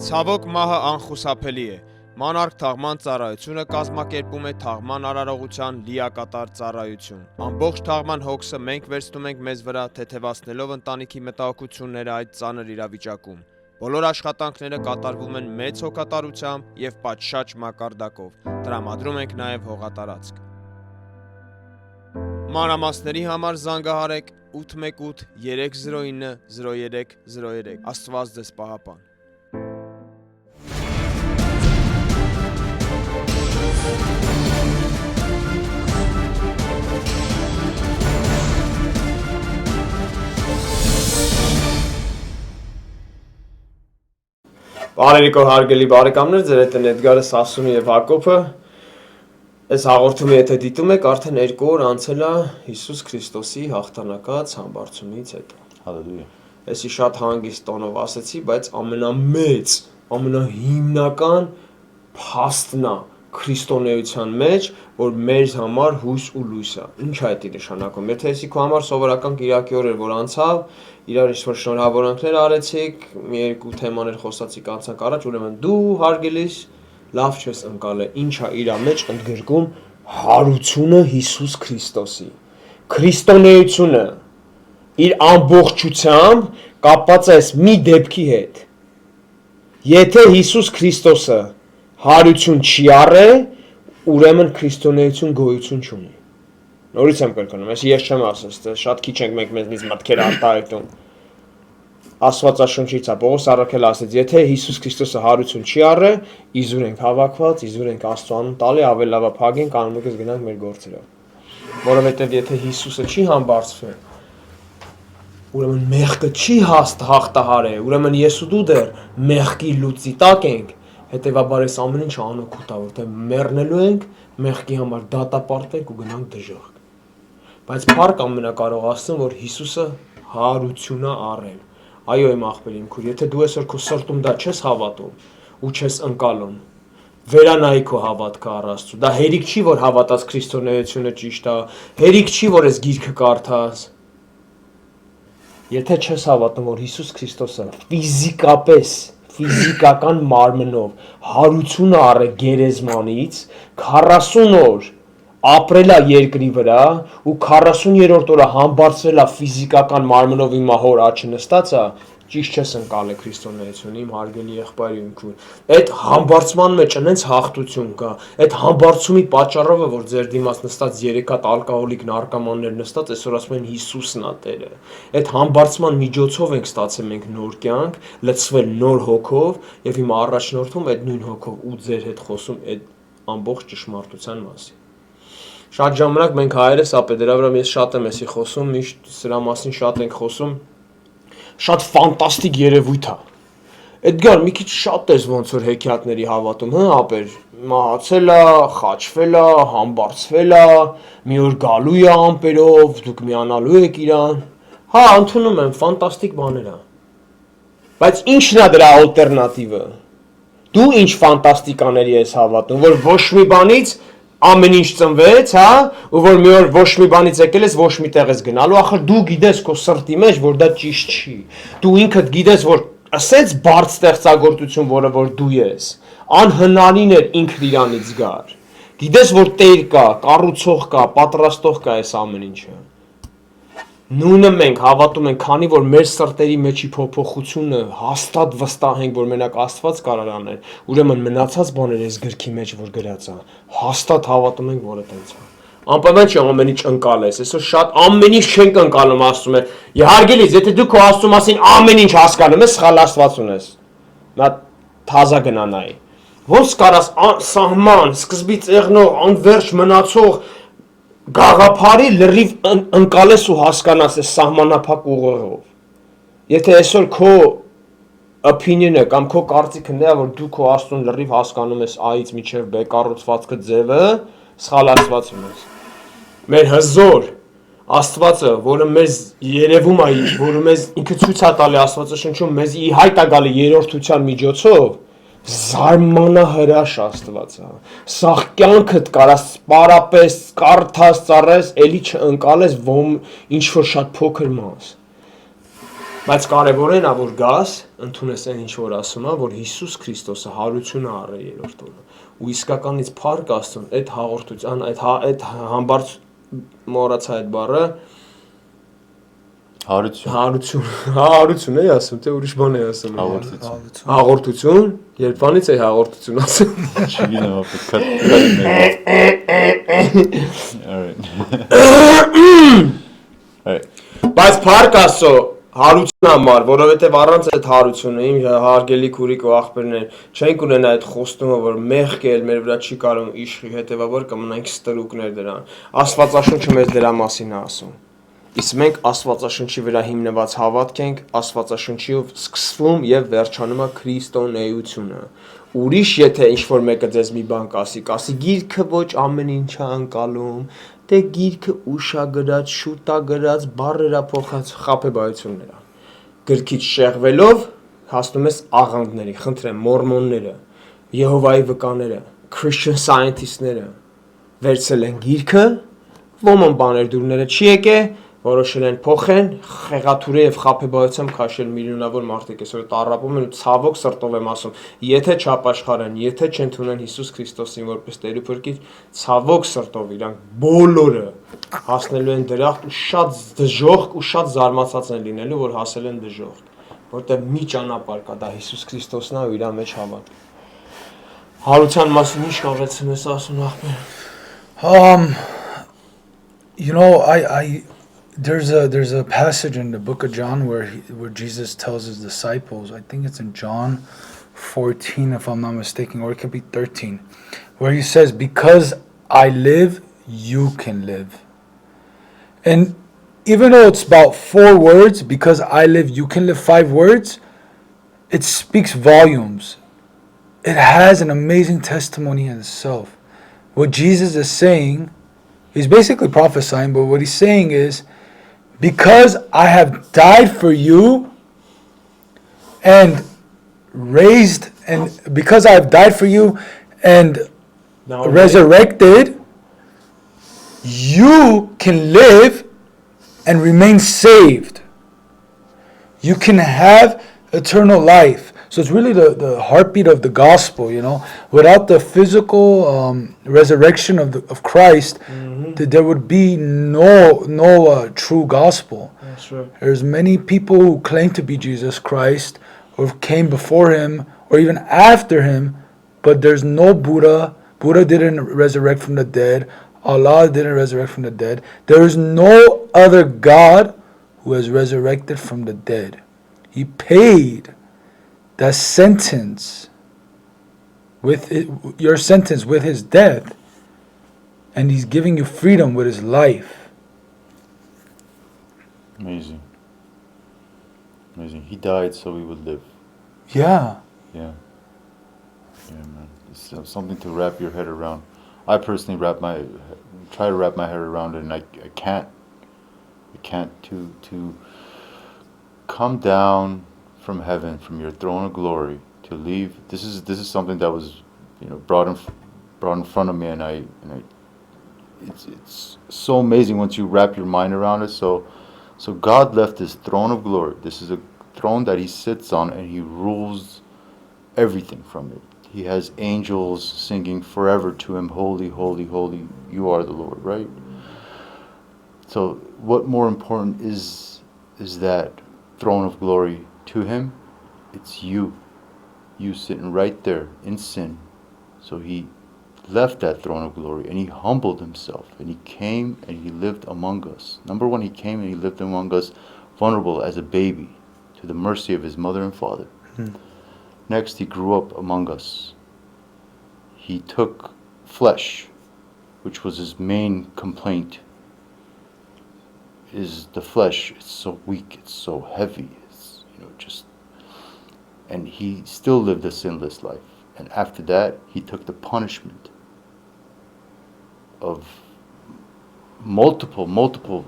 Ցավոք մահը անխուսափելի է։ Մանարկ թաղման ծառայությունը կազմակերպում է թաղման արարողության լիակատար ծառայություն։ Ամբողջ թաղման հոգսը մենք վերցնում ենք մեզ վրա, թեթևացնելով ընտանիքի մտահոգությունները այդ ծանր իրավիճակում։ Բոլոր աշխատանքները կատարվում են մեծ հոգատարությամբ եւ պատշաճ մակարդակով։ Տրամադրում ենք նաեւ հողատարածք։ Մանրամասների համար զանգահարեք 818 309 0303։ Աստված ձեզ պահապան։ Բարերիկո հարգելի բարեկամներ, ձեր հետ են Էդգարը, Սասունը եւ Հակոբը։ Այս հաղորդումը եթե դիտում եք, արդեն 2 օր անցել է Հիսուս Քրիստոսի հաղթանակած համբարձումից հետո։ Հալելույա։ Այսի շատ հանգիստ տոնով ասեցի, բայց ամենամեծ, ամենահիմնական փաստն է քրիստոնեության մեջ, որ մեր համար հույս ու լույս է։ Ինչ է դա նշանակում։ Եթե էսի քո համար սովորական կիրակի օր էր, որ անցավ, իրար ինչ-որ շնորհավորանքներ արեցիք, մի երկու թեմաներ խոսացիք անցանք առաջ, ուրեմն դու հարգելիս լավ չես ընկալել։ Ինչ է իր մեջ ընդգրկում հարությունը Հիսուս Քրիստոսի։ Քրիստոնեությունը իր ամբողջությամբ կապված է մի դեպքի հետ։ Եթե Հիսուս Քրիստոսը հարություն չի առել, ուրեմն քրիստոնեություն գոյություն չունի։ Նորից եմ կրկնում, ես չեմ ասել, շատ քիչ ենք մենք մեզնից մտքեր արտահայտում։ Աստվածաշնչից է Պողոս առաքել ասեց, եթե Հիսուս Քրիստոսը հարություն չի առել, իզուր ենք հավաքված, իզուր ենք Աստծո անուն տալի, ավելի լավ է փագենք, անունս գնանք մեր գործերով։ Որովհետև եթե Հիսուսը չի համբարձվել, ուրեմն մեղքը չի հաղթահարել, ուրեմն ես ու դու դեռ մեղքի լուծի տակ ենք, հետևաբար այս ամեն ինչը անօգուտ է, որտեղ մեռնելու ենք, մեղքի համար դատապարտենք ու գնանք դժոխք։ Բայց փառք ամենակարող Աստծուն, որ Հիսուսը հարություն է առել։ Այո, իմ աղբեր, իմ քույր, եթե դու այսօր քո սրտում դա չես հավատում ու չես ընկալում, վերանայի քո հավատքը առ Աստծո։ Դա հերիք չի, որ հավատաս քրիստոնեությունը ճիշտ է, հերիք չի, որ այս գիրքը կարդաս։ Եթե չես հավատում, որ Հիսուս Քրիստոսը ֆիզիկական մարմնով հարություն առել գերեզմանից 40 օր ապրել է երկրի վրա ու 40-րդ օրը համբարձվել է ֆիզիկական մարմնով իմ հոր աչքը նստած է, ճիշտ չես ընկալել քրիստոնեությունը, իմ հարգելի եղբայր իմ քույր։ Այդ համբարձման մեջ այնց հաղթություն կա։ Այդ համբարձումի պատճառով է, որ ձեր դիմաց նստած 3 հատ ալկոհոլիկ նարկոմաններ նստած այսօր ասում են Հիսուսն է Տերը։ Այդ համբարձման միջոցով ենք ստացել մենք նոր կյանք, լցվել նոր հոգով եւ հիմա առաջնորդում այդ նույն հոգով ու ձեր հետ խոսում այդ ամբողջ ճշմարտության մասին։ Շատ ժամանակ մենք հայերս ապե դրա վրա ես շատ եմ էսի խոսում, միշտ սրա մասին շատ ենք խոսում։ Շատ ֆանտաստիկ երևույթ է։ Էդգար, մի քիչ շատ ես ոնց որ հեքիաթների հավատում, հա, ապեր, մահացել է, խաչվել է, համբարձվել է, մի օր գալու է ամպերով, դուք միանալու եք իրան։ Հա, ընդունում եմ, ֆանտաստիկ բաներ է։ Բայց ի՞նչն է դրա ալտերնատիվը։ Դու ինչ ֆանտաստիկաների ես հավատում, որ ոչ մի բանից ամեն ինչ ծնվեց, հա, ու որ մի օր ոչ մի բանից եկել ես, ոչ մի տեղ ես գնալու, ախր դու գիտես քո սրտի մեջ, որ դա ճիշտ չի։ Դու ինքդ գիտես, որ ասեց բարձ ստեղծագործություն, որը որ դու ես, անհնարին էր ինքն իրանից գար։ Գիտես, որ Տեր կա, կառուցող կա, պատրաստող կա այս ամեն ինչը։ Նույնը մենք հավատում ենք, քանի որ մեր սրտերի մեջի փոփոխությունը հաստատ վստահ ենք, որ մենակ Աստված կարող անել, ուրեմն մնացած բաները այս գրքի մեջ որ գրած է, հաստատ հավատում ենք, որ այդպես է։ Անպայման չի ամեն ինչ ընկալես, այսօր շատ ամեն ինչ չենք ընկալում, ասում է։ Հարգելիս, եթե դու քո Աստծո մասին ամեն ինչ հասկանում ես, սխալ Աստված ունես։ Նա թազա գնանայի։ Ոնց կարաս սահման, սկզբից եղնող, անverջ մնացող գաղափարի լրիվ ընկալես ու հասկանաս այս սահմանափակ ուղեղով։ Եթե այսօր քո opinion-ը կամ քո կարծիքը նա որ դու քո Աստծուն լրիվ հասկանում ես A-ից մինչև B կառուցվածքը ձևը, սխալ Աստված ունես։ Մեր հզոր Աստվածը, որը մեզ երևում է, որը մեզ ինքը ցույց է տալի Աստվածաշնչում, մեզ ի հայտ է գալի երրորդության միջոցով, զարմանահրաշ Աստված է։ Սաղ կյանքդ կարաս պարապես կարդաս ծառես, էլի չընկալես ինչ որ շատ փոքր մաս։ Բայց կարևորն է որ գաս ընդունես այն ինչ որ ասում է որ Հիսուս Քրիստոսը հարությունը առե երրորդ օրը ու իսկականից փառք Աստծուն այդ հաղորդության այդ համբարձ մոռացա այդ բառը հարություն էի ասում թե ուրիշ բան էի ասում հաղորդություն երբանից է հաղորդություն ասում չգիտեմ բայց փառք Աստծո հարություն համար, որովհետև առանց այդ հարությունը իմ հարգելի քուրիկ ու աղբերներ չենք ունենա այդ խոստումը, որ մեղքը էլ մեր վրա չի կարող իշխի, հետևաբար կմնանք ստրուկներ դրան։ Աստվածաշունչը մեզ դրա մասին է ասում։ Իսկ մենք Աստվածաշունչի վրա հիմնված հավատք ենք, Աստվածաշունչիով սկսվում եւ վերջանում է քրիստոնեությունը։ Ուրիշ եթե ինչ-որ մեկը ձեզ մի բան կասի, գիրքը ոչ ամեն ինչ է անցալում, դե գիրքը ուշա գրած, շուտա գրած, բառերա փոխած, խաբեբայություններ։ Գրքից շեղվելով հասնում ես աղանդների, խնդրեմ, մորմոնները, Եհովայի վկաները, Christian scientist-ները վերցել են գիրքը, ոմն բաներ դուրները չի եկե, որոշել են փոխեն, խեղաթուրի եւ խաբեբայությամբ քաշել միլիոնավոր մարդիկ այսօր տարապում են ու ցավոք սրտով եմ ասում, եթե չապաշխարեն, եթե չընդունեն Հիսուս Քրիստոսին որպես Տեր ու Փրկիչ, ցավոք սրտով իրանք բոլորը հասնելու են դրախտ ու շատ դժոխք ու շատ զարմացած են լինելու, որ հասել են դժոխք, որտեղ մի ճանապարհ կա, դա Հիսուս Քրիստոսն է ու իր մեջ հավատ։ Հարության մասին ինչ կավեցում ես ասում ախպեր։ You know, there's a passage in the book of John where Jesus tells his disciples, I think it's in John 14 if I'm not mistaken, or it could be 13, where he says, because I live, you can live. And even though it's about 4 words, because I live, you can live, 5 words, it speaks volumes. It has an amazing testimony in itself. What Jesus is saying, he's basically prophesying, but what he's saying is, because I have died for you and raised, and because I have died for you and resurrected, you can live and remain saved. You can have eternal life. So it's really the heartbeat of the gospel, you know. Without the physical resurrection of Christ, there would be no true gospel. That's right. There's many people who claim to be Jesus Christ, or came before him, or even after him, but there's no Buddha. Buddha didn't resurrect from the dead. Allah didn't resurrect from the dead. There is no other God who has resurrected from the dead. He paid that sentence your sentence with his death, and he's giving you freedom with his life. Amazing. He died so we would live. Yeah, man. It's something to wrap your head around. I personally try to wrap my head around it, and I can't. To come down from heaven, from your throne of glory, to leave. This is something that was, brought in front of me, and it's so amazing once you wrap your mind around it. So God left His throne of glory. This is a throne that He sits on, and He rules everything from it. He has angels singing forever to Him, holy, holy, holy, you are the Lord, right? So what more important is that throne of glory to Him? It's you sitting right there in sin. So He left that throne of glory, and He humbled Himself, and He came and He lived among us. Number one, He came and He lived among us vulnerable as a baby to the mercy of His mother and father. Next, He grew up among us. He took flesh, which was His main complaint, is the flesh. It's so weak, it's so heavy, it's, and He still lived a sinless life. And after that, He took the punishment of multiple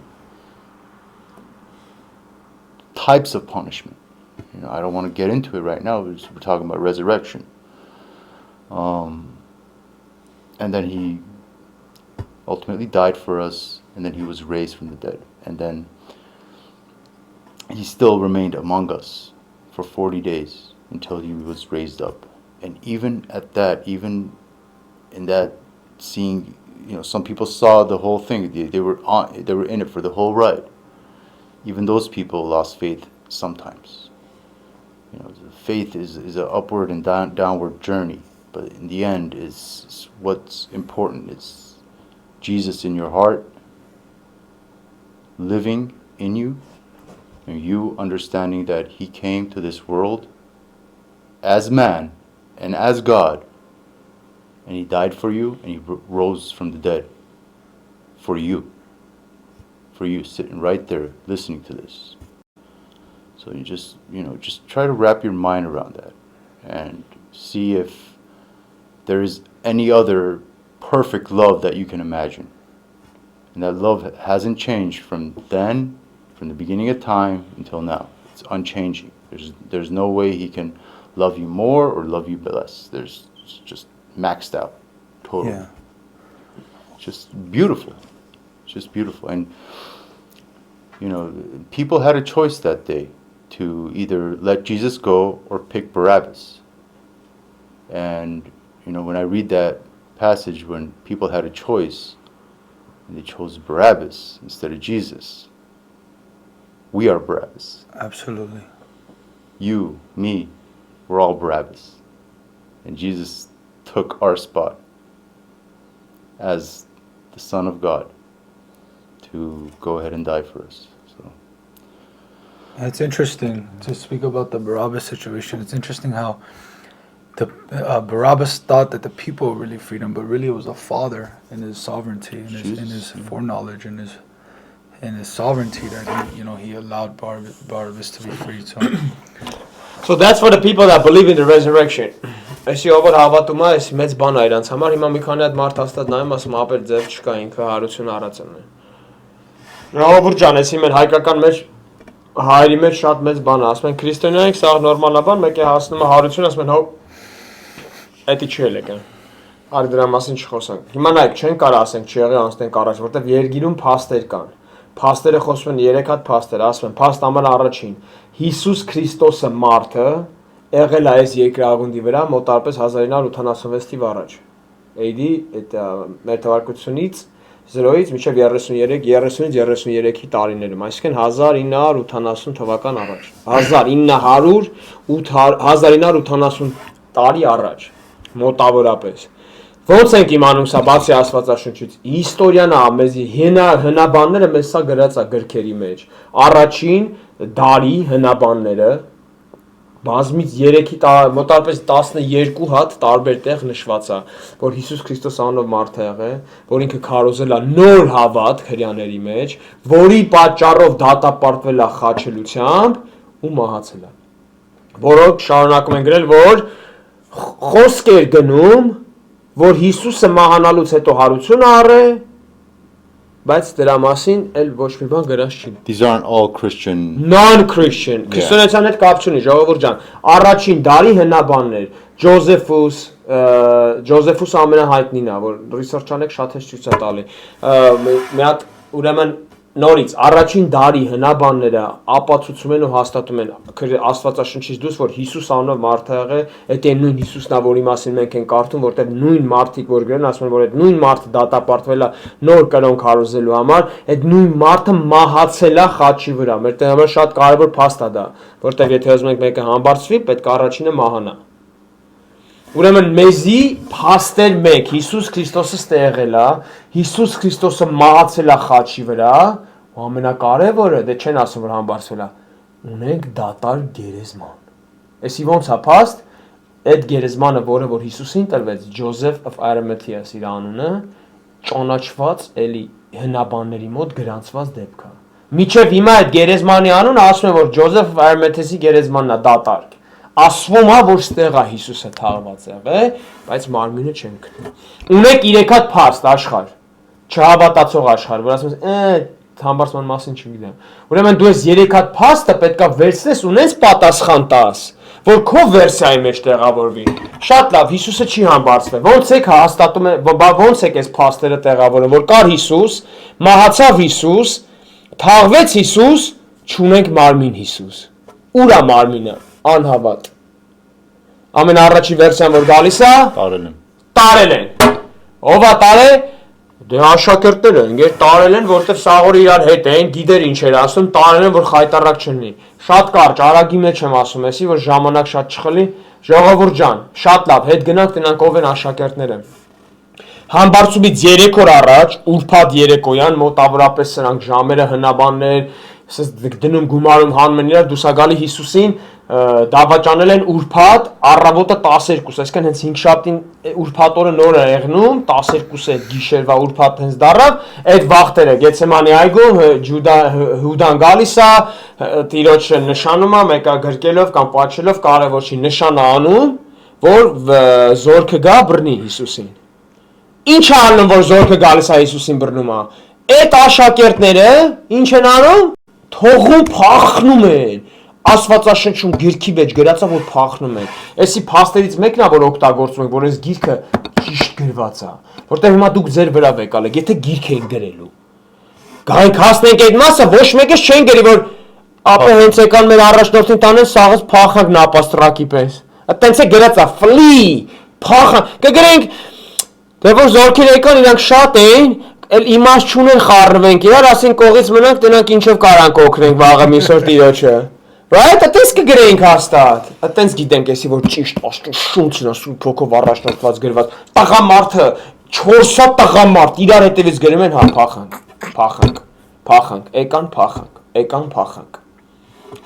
types of punishment. I don't want to get into it right now. We're talking about resurrection. And then He ultimately died for us, and then He was raised from the dead. And then he still remained among us for 40 days until he was raised up. And even at that, even in that seeing, some people saw the whole thing. They were in it for the whole ride. Even those people lost faith sometimes. Faith is an upward and downward journey, but in the end, is what's important is Jesus in your heart, living in you, and you understanding that he came to this world as man and as God, and he died for you, and he rose from the dead for you sitting right there listening to this. So you just try to wrap your mind around that and see if there is any other perfect love that you can imagine. And that love hasn't changed from the beginning of time until now. It's unchanging. There's no way he can love you more or love you less. It's just maxed out, totally. Yeah. Just beautiful. Just beautiful. And people had a choice that day to either let Jesus go or pick Barabbas. And when I read that passage, when people had a choice and they chose Barabbas instead of Jesus, we are Barabbas. Absolutely. You, me, we're all Barabbas. And Jesus took our spot as the Son of God to go ahead and die for us. So It's interesting to speak about the Barabbas situation. It's interesting how the Barabbas thought that the people really freed him, but really it was the Father in his sovereignty, in his foreknowledge, in his sovereignty that he allowed Barabbas to be freed. So that's for the people that believe in the resurrection. Այսի ով որ հավատում է, այս մեծ բան է իրանց համար։ Հիմա մի քանի հատ մարդ հաստատ նայում, ասում ապեր ձև չկա, ինքը հարություն առածն է։ Ժողովուրդ ջան, էսի մեր հայկական մեջ հայերի մեջ շատ մեծ բան է, ասում են քրիստոնյա ենք, սա նորմալ է բան, մեկը հասնում է հարություն, ասում են հո էդի չի ելեք։ Արի դրա մասին չխոսանք։ Հիմա նայեք, չեն կարող ասենք չեղի անցնենք առաջ, որտեղ երգիրում փաստեր կան։ Փաստերը խոսում են 3 հատ փաստեր, ասում են փաստ ամեն առաջին Հիսուս Քրիստոսը մարդը եղել է այս երկրագնդի վրա մոտարպես 1986 թիվ առաջ։ AD այդ մեր թվարկությունից 0-ից մինչև 30-ից 33-ի տարիներում, այսինքն 1980 թվական առաջ։ 1980 տարի առաջ մոտավորապես։ Ոնց ենք իմանում սա բացի Աստվածաշնչից։ Հիստորիան է մեզի հնաբանները մեզ սա գրած է գրքերի մեջ։ Առաջին դարի հնաբանները բազմից 3-ի մոտավորապես 12 հատ տարբեր տեղ նշված է, որ Հիսուս Քրիստոս անունով մարդ է եղել, որ ինքը քարոզել է նոր հավատք հրյաների մեջ, որի պատճառով դատապարտվել է խաչելությամբ ու մահացել է։ Որոնք շարունակում են գրել, որ խոսք էր գնում, որ Հիսուսը մահանալուց հետո հարություն առե, բայց դրա մասին էլ ոչ մի բան գրած չի։ these aren't all Christian. Non-Christian, քրիստոնեության հետ կապ չունի, ժողովուրդ ջան։ Առաջին դարի հնաբաններ, Ջոզեֆուս ամենահայտնին է, որ research անեք շատ հեշտ ցույց է տալի։ Մի հատ ուրեմն նորից առաջին դարի հնաբանները ապացուցում են ու հաստատում են Աստվածաշնչից դուրս, որ Հիսուս անունով մարդ է եղել, այդ այն նույն Հիսուսն է, որի մասին մենք ենք կարդում, որտեղ նույն մարդիկ որ գրեն, ասում են, որ այդ նույն մարդը դատապարտվել է նոր կրոնք հարուցելու համար, այդ նույն մարդը մահացել է խաչի վրա։ Մեր համար շատ կարևոր փաստ է դա, որտեղ եթե ուզում ենք մեկը համբարձվի, պետք է առաջինը մահանա։ Ուրեմն մեզի փաստեր մեկ Հիսուս Քրիստոսը ստե եղել է, Հիսուս Քրիստոսը մահացել է խաչի վրա, ու ամենակարևորը, դե չեն ասում որ համբարձվել է, ունենք դատար գերեզման։ Էսի ոնց է փաստ, այդ գերեզմանը, որը որ Հիսուսին տրվեց, Joseph of Arimathea իր անունը, ճանաչված էլի հնաբանների մոտ գրանցված դեպք է։ Միջև հիմա այդ գերեզմանի անունը ասում են որ Joseph of Arimathea-ի գերեզմանն է դատարկ։ Ասվում է, որ ստեղ է Հիսուսը թաղված եղել, բայց մարմինը չեն գտնում։ Ունեք 3 հատ փաստ աշխարհ, չհավատացող աշխարհ, որ ասում են, համբարձման մասին չգիտեմ։ Ուրեմն դու այս 3 հատ փաստը պետքա վերցնես ու նենց պատասխան տաս, որ քո վերսիայի մեջ տեղավորվի։ Շատ լավ, Հիսուսը չի համբարձվել։ Ոնց եք հաստատում են, ոնց եք այս փաստերը տեղավորում, որ կար Հիսուս, մահացավ Հիսուս, թաղվեց Հիսուս, Չունենք մարմին Հիսուս։ Ուր է մարմինը, անհավատ։ Ամենաառաջի վերսիան որ գալիս է, տարել են։ Ով է տարել։ Դե աշակերտները, ինքեր տարել են, որտեղ սաղորը իրար հետ էին, գիտեր ինչ էր ասում, տարել են, որ խայտարակ չլինի։ Շատ կարճ, արագի մեջ եմ ասում, էսի, որ ժամանակ շատ չխլի, ժողովուրդ ջան, շատ լավ, հետ գնանք, տնանք ով են աշակերտները։ Համբարձումից 3 օր առաջ, ուրբաթ երեկոյան, մոտավորապես սրանք ժամերը հնաբաններ, դնում գումարում հանում են իրար, դուսա գալի Հիսուսին, դավաճանել են ուրբաթ, առավոտը 12, այսինքն հենց 5-շաբթին ուրբաթ օրը նոր է եղնում, 12 է գիշերվա ուրբաթ հենց դառավ, այդ վաղտերը Գեթսեմանի այգում Հուդան գալիս է, տիրոջը նշանում է, մեկը գրկելով կամ պաչելով, կարևոր չի, նշան է անում, որ զորքը գա բռնի Հիսուսին։ Ինչ է անում, որ զորքը գալիս է Հիսուսին բռնում է։ Այդ աշակերտները ինչ են անում։ Թողում փախնում են։ Աստվածաշնչում գիրքի մեջ գրած է, որ փախնում են։ Էսի փաստերից մեկն է, որ օգտագործում ենք, որ այս գիրքը ճիշտ գրված է, որտեղ հիմա դուք ձեր վրա եկալ եք, եթե գիրք եք գրելու։ Գայք հասնենք այդ մասը, ոչ մեկը չեն գրի, որ ապա հենց եկան մեր առաջնորդին տանեն, սաղից փախանք նապաստրակի պես։ Այդտենց է գրած է, flee, փախան։ Կգրենք, դե որ զորքեր եկան, իրանք շատ էին, էլ իմաստ չունեն խառնվենք իրար, ասեն կողից մնանք, տնանք ինչով կարանք օգնենք վաղը միսօր տիրոջը։ Right, այդպես կգրենք հաստատ։ Այդպես գիտենք էսի որ ճիշտ աստու շունչն ասու փոքով առաջնորդված գրված։ Տղամարդը 4 տղամարդ իրար հետևից գրում են, հա, փախանք, եկան փախանք։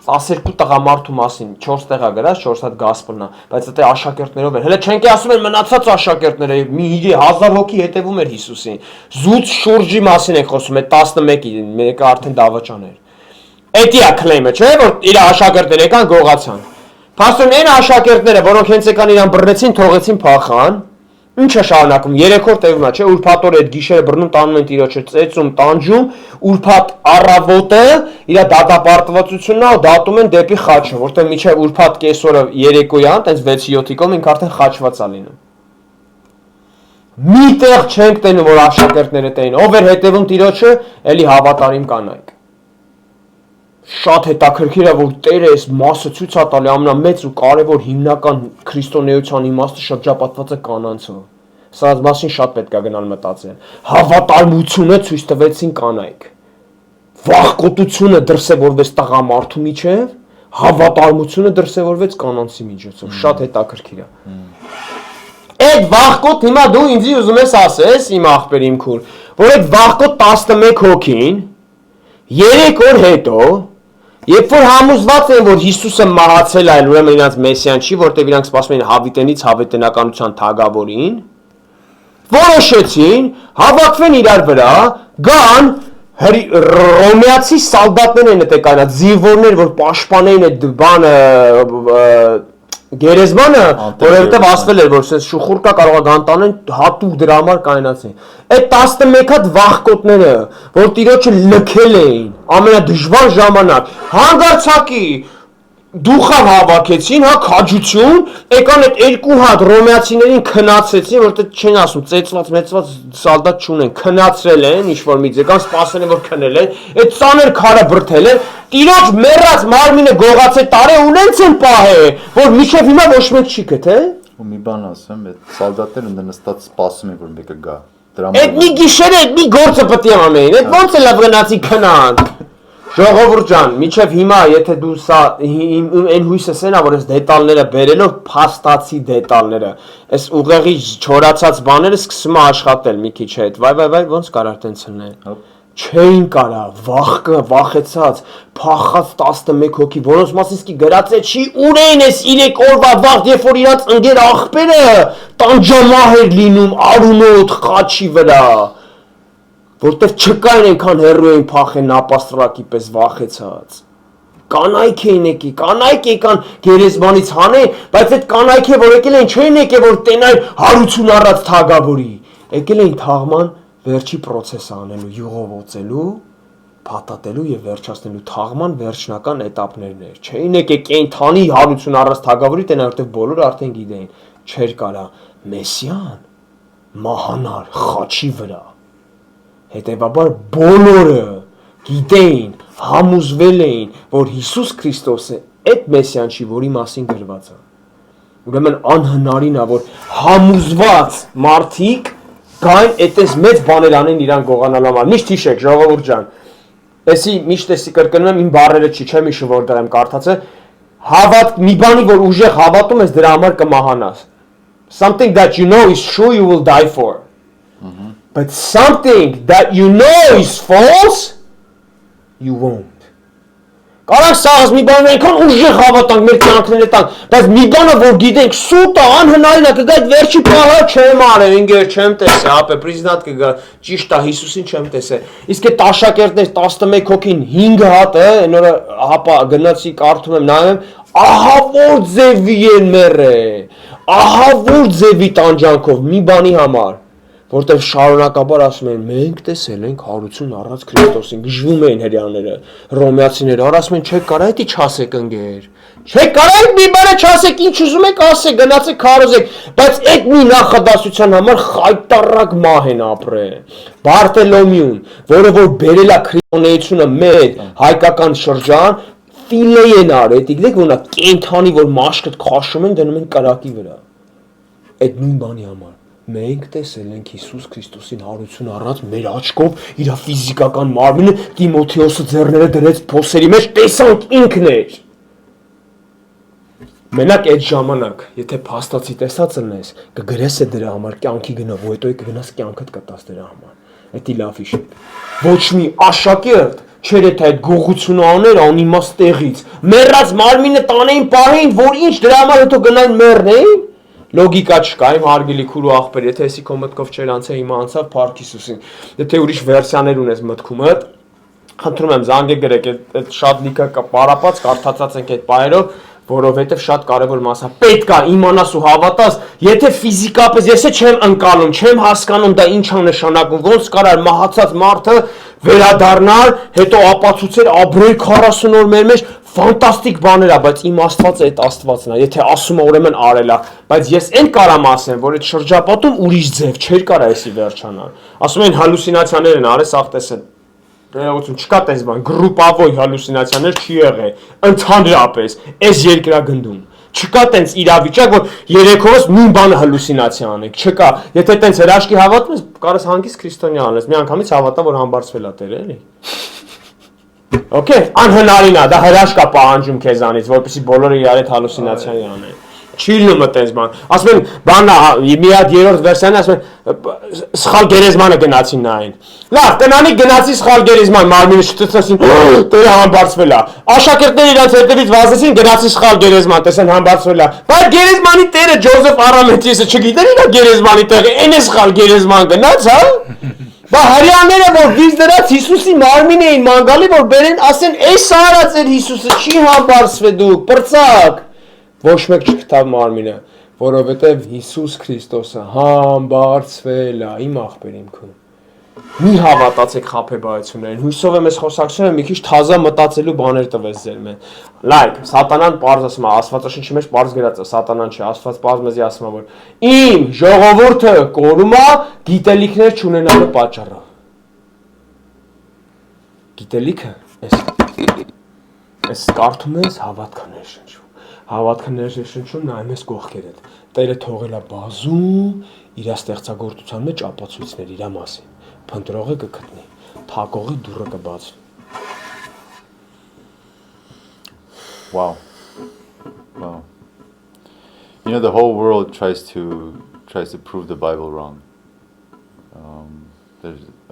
12 տղամարդու մասին 4 տեղա գրած, 4 հատ գասպլն է, բայց դա աշակերտներով էր։ Հələ չենք ասում են մնացած աշակերտները, մի 1000 հոգի հետևում էր Հիսուսին։ Զուտ շուրջի մասին ենք խոսում, այդ 11-ի, մեկը արդեն դավաճան էր։ Էդի է քլեյմը, չէ՞, որ իր աշակերտները եկան գողացան։ Փաստորեն այն աշակերտները, որոնք հենց եկան իրան բռնեցին, թողեցին փախան։ Ինչ է շարունակում, 3 օր տևում է, չէ՞, ուրբաթ օրը այդ գիշերը բռնում տանում են տիրոջը, ծեծում, տանջում, ուրբաթ առավոտը իր դատապարտվածությունն է, դատում են դեպի խաչը, որտեղ միջև ուրբաթ կեսօրը երեկոյան, տենց 6-7-ի կողմ ինքը արդեն խաչված է լինում։ Միտեղ չենք տենում, որ աշակերտները տեին, ով էր հետևում տիրոջը, էլի հավատարիմ կանայք։ Շատ հետաքրքիր է, որ Տերը այս մասը ցույց է տալի ամենամեծ ու կարևոր հիմնական քրիստոնեության իմաստը շրջապատված է կանանցով։ Սա մասին շատ պետք է գնալ մտածել։ Հավատարմությունը ցույց տվեցին կանայք։ Վախկոտությունը դրսևորվեց տղամարդու միջև, հավատարմությունը դրսևորվեց կանանցի միջոցով։ Շատ հետաքրքիր է։ Այդ վախկոտ հիմա դու ինձ ուզում ես ասես, իմ աղբեր իմ քուր, որ այդ վախկոտ 11 հոգին 3 օր հետո երբ որ համոզված են, որ Հիսուսը մահացել է, ուրեմն իրանց մեսիան չի, որտեղ իրանք սպասում են հավիտենից հավիտենականության թագավորին, որոշեցին հավաքվեն իրար վրա, գան ռոմեացի սալդատներ են այդ կանա, զինվորներ, որ պաշտպանեին այդ բանը գերեզմանը, որովհետև ասվել էր, որ շուխուրկա կարող է գանտանեն հատուկ դրա համար կայնացին։ Այդ 11 հատ վախկոտները, որ տիրոջը լքել էին, ամենադժվար ժամանակ, հանգարցակի դուխավ հավաքեցին, հա, քաջություն, եկան այդ 2 հատ ռոմեացիներին քնացեցին, որտեղ չեն ասում, ծեծված, մեծված սալդատ չունեն, քնացրել են, ինչ-որ մի եկան, սպասել են, որ քնել են, այդ ծանր քարը բրդել են, տիրոջ մեռած մարմինը գողացել տարե ունենց են պահել, որ միջև հիմա ոչ մեկ չի գտե։ Ու մի բան ասեմ, այդ սալդատները նստած սպասում են, որ մեկը գա։ Այդ մի գիշերը այդ մի գործը պետք է անեին, այդ ո՞նց է լավ գնացի քնան։ Ժողովուրդ ջան, միջև հիմա, եթե դու սա այն հույսը սենա, որ այս դետալները բերելով փաստացի դետալները, այս ուղեղի չորացած բաները սկսում է աշխատել մի քիչ հետ, վայ, ոնց կարար տենց լինել։ Չէին կարա, վախեցած, փախած 11 հոգի, որոնց մասին սկի գրած է չի, ունեն այս 3 օրվա վաղ, երբ որ իրանց ընկեր աղբերը տանջամահ էր լինում արունոտ խաչի վրա, որտեղ չկային այնքան հեռու էին փախեն նապաստրակի պես վախեցած։ Կանայք էին եկի, կանայք եկան գերեզմանից հանեն, բայց այդ կանայքը որ եկել են չէին եկել որ տենային հարություն առած թագավորի, եկել էին թաղման վերջի process-ը անելու, յուղովոցելու, փաթաթելու եւ վերջացնելու թաղման վերջնական этаպներն էր։ Չէին եկել կենթանի հարություն առած թագավորի տենա, որտեղ բոլորը արդեն գիտեին, չէր կարա մեսիան մահանար խաչի վրա։ Հետևաբար բոլորը գիտեին համոզվել էին, որ Հիսուս Քրիստոսը այդ մեսիան չի, որի մասին գրված է։ Ուրեմն անհնարին է, որ համոզված մարդիկ գային այդպես մեծ բաներ անեն իրան գողանալու համար։ Միշտ հիշեք, ժողովուրդ ջան, էսի միշտ էսի կրկնում եմ, իմ բառերը չի, չեմ հիշում որ դրա եմ կարդացել, հավատ մի բանի, որ ուժեղ հավատում ես, դրա համար կմահանաս։ Something that you know is true, you will die for. But something that you know is false, you won't. Կարանք սաղս մի բան այնքան ուժեղ հավատանք մեր կյանքները տանք, բայց մի բանը որ գիտենք սուտ է, անհնարին է, կգա այդ վերջի պահը չեմ արել, ինգեր չեմ տեսել, ապե պրեզիդենտ կգա, ճիշտ է, Հիսուսին չեմ տեսել։ Իսկ այդ աշակերտներ 11 հոգին 5 հատ այն օրը հապա գնացի կարդում եմ նայում, ահա որ ձևի են մեռել, ահա որ ձևի տանջանքով մի բանի համար, որտեղ շարունակաբար ասում են մենք տեսել ենք հարություն առած Քրիստոսին, գժվում էին հрьяաները, ռոմեացիները, ասում են չեք կարա դա չասեք ընկեր, չեք կարա մի բանը չասեք, ինչ ուզում եք ասեք, գնացեք քարոզեք, բայց այդ մի նախադասության համար խայտարակ մահ են ապրել։ Բարտելոմեուն, որը որ բերել է քրիստոնեությունը մեր հայկական շրջան, ֆիլե են արել, դիգեք որ նա կենթանի որ մաշկը քաշում են դնում են կրակի վրա։ Այդ նույն բանի համար մենք տեսել ենք Հիսուս Քրիստոսին հարություն առած մեր աչքով իր ֆիզիկական մարմինը Տիմոթեոսը ձեռները դրեց փոսերի մեջ տեսանք ինքն էր։ Մենակ այդ ժամանակ, եթե փաստացի տեսած լինես, կգրես է դրա համար կյանքի գնով, ու հետո կգնաս կյանքդ կտաս դրա համար։ Դա լավ իշեք։ Ոչ մի աշակերտ չէր այդ գողությունը աներ անիմաստ տեղից։ Մեռած մարմինը տանեին պահեին, որ ինչ դրա համար հետո գնային մեռնեին։ Լոգիկա չկա, իմ հարգելի քուր ու աղբեր, եթե էսի քո մտքով չեր անցել, հիմա անցավ Փառք Հիսուսին։ Եթե ուրիշ վերսիաներ ունես մտքումդ, խնդրում եմ զանգեք գրեք, այդ շատ լիքը պարապած կարդացած ենք այդ բայերով, որովհետև շատ կարևոր մաս է։ Պետք է իմանաս ու հավատաս, եթե ֆիզիկապես ես չեմ ընկալում, չեմ հասկանում դա ինչ է նշանակում, ոնց կարար մահացած մարդը վերադառնալ, հետո ապացուցել ապրել 40 օր մեր մեջ, ֆանտաստիկ բաներ է, բայց իմ Աստվածը այդ Աստվածն է, եթե ասում է ուրեմն արել է, բայց ես այն կարամ ասեմ, որ այդ շրջապատում ուրիշ ձև չէր կարա էսի վերջանալ։ Ասում են հալյուսինացիաներ են արել, սաղ տեսել։ Ներողություն, չկա տես բան, գրուպավոր հալյուսինացիաներ չի եղել, ընդհանրապես, այս երկրագնդում։ Չկա տենց իրավիճակ, որ երեքովս նույն բանը հալյուսինացիա անեք, չկա։ Եթե տենց հրաշքի հավատում ես, կարաս հանգիստ քրիստոնյա անես, մի անգամից հավատա, որ համբարձվել է Տերը, էլի։ Okay, անհնարին է, դա հրաշք է պահանջում քեզանից, որպեսզի բոլորը իրար հետ հալյուսինացիա անեն։ Չի լինում այդպես բան։ Ասում են, բանա, մի հատ երրորդ վերսիան ասում են, սխալ գերեզմանը գնացին նային։ Լավ, տնանի գնացի սխալ գերեզման, մարմինը շտցեցին, Տերը համբարձվել է։ Աշակերտները իրանց հետևից վազեցին, գնացի սխալ գերեզման, տեսան համբարձվել է։ Բայց գերեզմանի Տերը Ջոզեֆ Արամետիեսը չգիտեր իր գերեզմանի տեղը, այն է սխալ գերեզման գնաց, հա։ Բա հрьяաները որ դից դրած Հիսուսի մարմին էին մանգալի որ բերեն ասեն էս արած էր Հիսուսը չի համբարձվել դուք պրծակ ոչ մեկ չգտավ մարմինը որովհետև Հիսուս Քրիստոսը համբարձվել է իմ աղբեր իմ քուն մի հավատացեք խաբեբայություններին հույսով եմ ես խոսակցում եմ մի քիչ թազա մտածելու բաներ տվեց ձեր մեն լայք սատանան պարզ ասում է Աստվածաշնչի մեջ պարզ գրած է սատանան չի Աստված պարզ մեզի ասում է որ իմ ժողովուրդը կորում է գիտելիքներ չունենալու պատճառով գիտելիքը էս կարդում ես հավատքը ներշնչում նայում ես կողքերդ Տերը թողել է բազում իր ստեղծագործության մեջ ապացույցներ իր մասին Փնտրողը կգտնի, թակողը դուռը կբացվի։ Wow. Wow. You know, the whole world tries to prove the Bible wrong.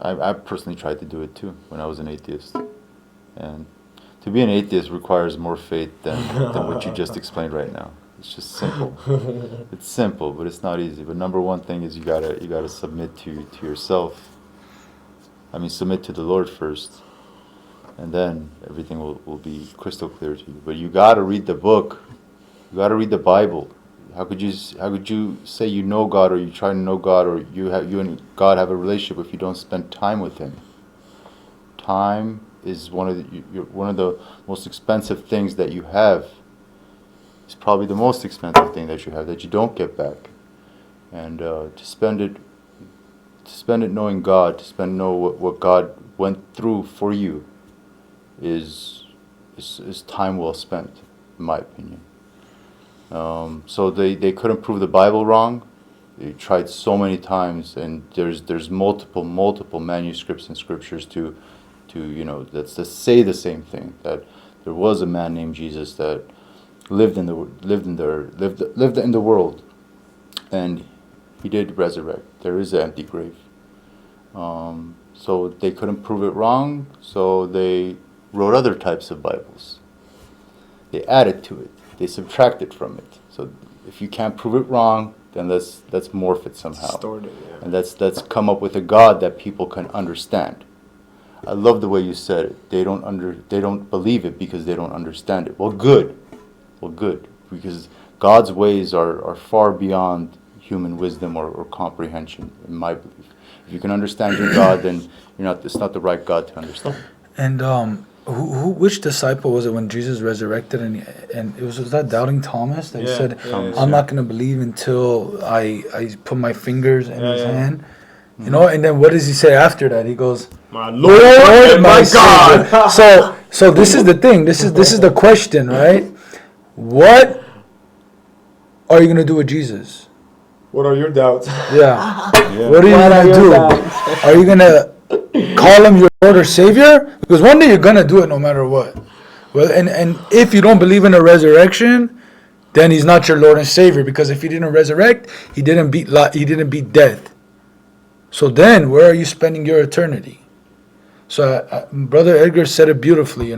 I personally tried to do it too when I was an atheist. And to be an atheist requires more faith than what you just explained right now. It's just simple. It's simple, but it's not easy. But number one thing is you gotta submit to yourself. Submit to the Lord first, and then everything will be crystal clear to you. But you gotta read the book. You gotta read the Bible. How could you say you know God or you try to know God or you and God have a relationship if you don't spend time with Him? Time is one of the most expensive things that you have. It's probably the most expensive thing that you have that you don't get back, and to spend it knowing God, to know what God went through for you, is time well spent, in my opinion. So they couldn't prove the Bible wrong. They tried so many times, and there's multiple manuscripts and scriptures to that say the same thing, that there was a man named Jesus that lived in the world, and he did resurrect. There is an empty grave. So they couldn't prove it wrong, so they wrote other types of Bibles. They added to it. They subtracted from it. So if you can't prove it wrong, then let's morph it somehow. Distorted, yeah. And let's come up with a God that people can understand. I love the way you said it. They don't believe it because they don't understand it. Well, good, because God's ways are far beyond human wisdom or comprehension, in my belief. If you can understand your God, then it's not the right God to understand. And which disciple was it when Jesus resurrected, and it was that doubting Thomas that he said, I'm not going to believe until I put my fingers in his hand. And then what does he say after that? He goes, My Lord and my God. So this is the thing. This is the question, right? What are you going to do with Jesus? What are your doubts? Yeah. What are you going to do? Are you going to call him your Lord or Savior? Because one day you're going to do it no matter what. Well, and if you don't believe in a resurrection, then he's not your Lord and Savior, because if he didn't resurrect, he didn't beat death. So then where are you spending your eternity? So Brother Edgar said it beautifully,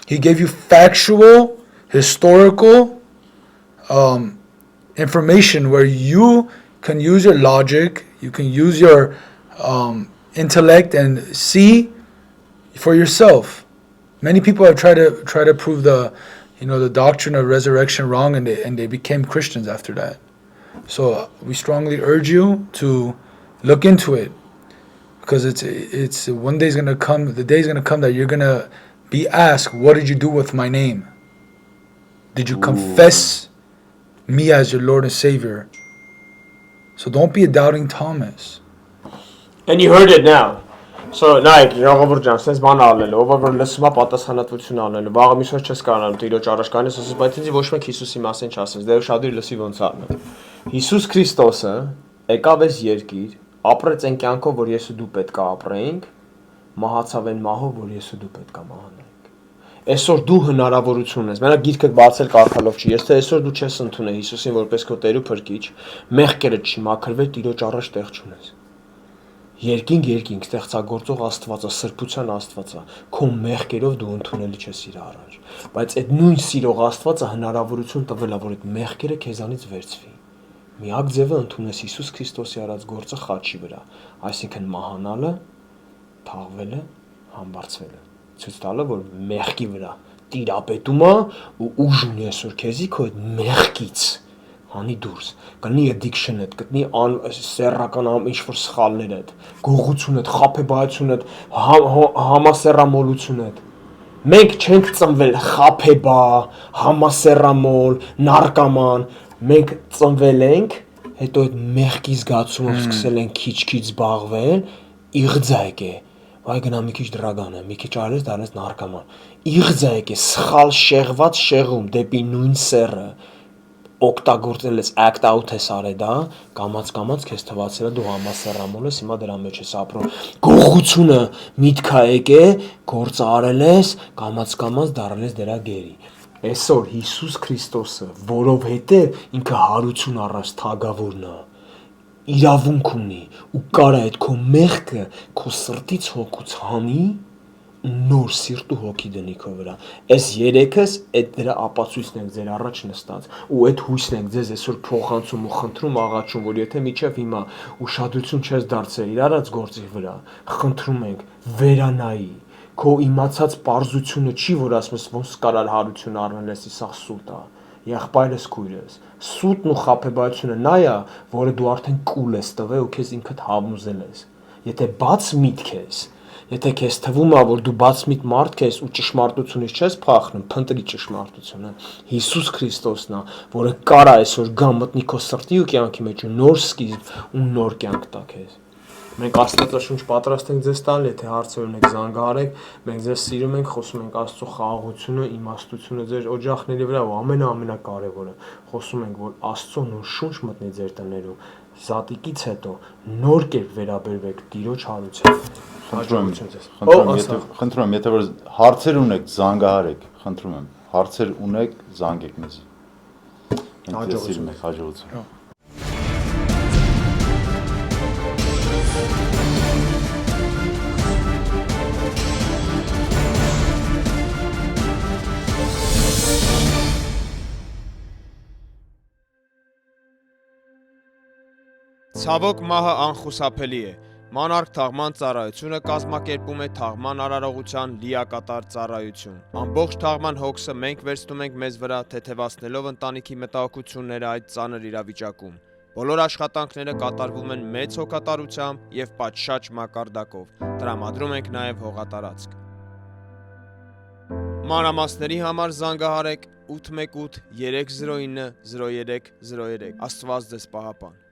He gave you factual, historical information where you can use your logic, you can use your intellect and see for yourself. Many people have tried to prove the doctrine of resurrection wrong, and they became Christians after that. So we strongly urge you to look into it, because it's one day's gonna come. The day's gonna come that you're gonna be asked, "What did you do with my name? Did you confess me as your Lord and Savior?" So don't be a doubting Thomas. And you heard it now. So նայեք, ժողովուրդ ջան, sense բան արնելու, ով որ լսում է պատասխանատվություն արնելու, վաղը միշտ չես կարողանում տիրոջ առաջ կանես, ասես, բայց ինձ ոչ մեկ Հիսուսի մասին չասես, դե շատ իր լսի ոնց արնա։ Հիսուս Քրիստոսը եկավ այս երկիր, ապրեց այն կյանքով, որ ես ու դու պետք է ապրեինք, մահացավ այն մահով, որ ես ու դու պետք է մահանայինք։ Այսօր դու հնարավորություն ես, մենակ գիրքը բացել կարդալով չի, եթե այսօր դու չես ընդունել Հիսուսին որպես քո Տեր ու Փրկիչ, մեղքերը չի մաքրվել, տիրոջ առաջ տեղ չունես։ Երկինք ստեղծագործող Աստվածը, սրբության Աստվածը, քո մեղքերով դու ընդունելի չես իր առաջ, բայց այդ նույն սիրող Աստվածը հնարավորություն տվել է, որ այդ մեղքերը քեզանից վերցվի։ Միակ ձևը ընդունես Հիսուս Քրիստոսի արած գործը խաչի վրա, այսինքն մահանալը, թաղվելը, համբարձվելը, ցույց տալը, որ մեղքի վրա տիրապետում է ու ուժ ունի այսօր քեզի քո այդ մեղքից հանի դուրս, կլինի addiction-դ, կլինի սեռական ինչ-որ սխալներդ, գողությունդ, խաբեբայությունդ, համասեռամոլությունդ։ Մենք չենք ծնվել խաբեբա, համասեռամոլ, նարկաման, մենք ծնվել ենք, հետո այդ մեղքի զգացումով սկսել ենք քիչ-քիչ զբաղվել, իղձայք է, վայ գնա մի քիչ դրագան է, մի քիչ արես դարես նարկաման, իղձայք է, սխալ շեղված շեղում դեպի նույն սեռը, օգտագործել ես, act out ես արել դա, կամաց քեզ թվացել է դու համասեռամոլ ես, հիմա դրա մեջ ես ապրում։ Գողությունը միտքա եկե, գործը արել ես, կամաց դարել ես դրա գերի։ Այսօր Հիսուս Քրիստոսը, որովհետև ինքը հարություն առած թագավորն է, իրավունք ունի ու կարա այդ քո մեղքը քո սրտից հոգուց հանի նոր սիրտ ու հոգի դնի քո վրա։ Այս երեքս այդ դրա ապացույցն ենք ձեր առաջ նստած, ու այդ հույսն ենք ձեզ այսօր փոխանցում ու խնդրում աղաչում, որ եթե միջև հիմա ուշադրություն չես դարձրել իր արած գործի վրա, խնդրում ենք վերանայի քո իմացած պարզությունը չի, որ ասում ես ոնց կարար հարություն առնել ես, իսա սուտ է, եղբայրս քույրս, սուտն ու խաբեբայությունը նա է, որը դու արդեն կուլ ես տվել ու քեզ ինքդ համոզել ես։ Եթե բաց միտք ես, եթե քեզ թվում է, որ դու բաց միտ մարդ ես ու ճշմարտությունից չես փախնում, փնտրի ճշմարտությունը։ Հիսուս Քրիստոսն է, որը կարա այսօր գա մտնի քո սրտի ու կյանքի մեջ ու նոր սկիզբ ու նոր կյանք տա քեզ։ Մենք Աստվածաշունչ պատրաստ ենք ձեզ տալ, եթե հարցեր ունեք զանգահարեք, մենք ձեզ սիրում ենք, խոսում ենք Աստծո խաղաղությունը, իմաստությունը ձեր օջախների վրա ու ամենակարևորը, խոսում ենք, որ Աստծո նոր շունչ մտնի ձեր տներում, զատիկից հետո նոր կերպ վերաբերվեք Տիրոջ հարությամբ։ Հաջողություն ձեզ։ Խնդրում եմ, եթե որ հարցեր ունեք, զանգահարեք, խնդրում եմ, հարցեր ունեք, զանգեք մեզ։ Մենք ձեզ սիրում ենք, հաջողություն։ Ցավոք մահը անխուսափելի է։ Մանարկ թաղման ծառայությունը կազմակերպում է թաղման արարողության լիակատար ծառայություն։ Ամբողջ թաղման հոգսը մենք վերցնում ենք մեզ վրա, թեթևացնելով ընտանիքի մտահոգությունները այդ ծանր իրավիճակում։ Բոլոր աշխատանքները կատարվում են մեծ հոգատարությամբ եւ պատշաճ մակարդակով։ Տրամադրում ենք նաեւ հողատարածք։ Մանրամասների համար զանգահարեք 818 309 0303։ Աստված ձեզ պահապան։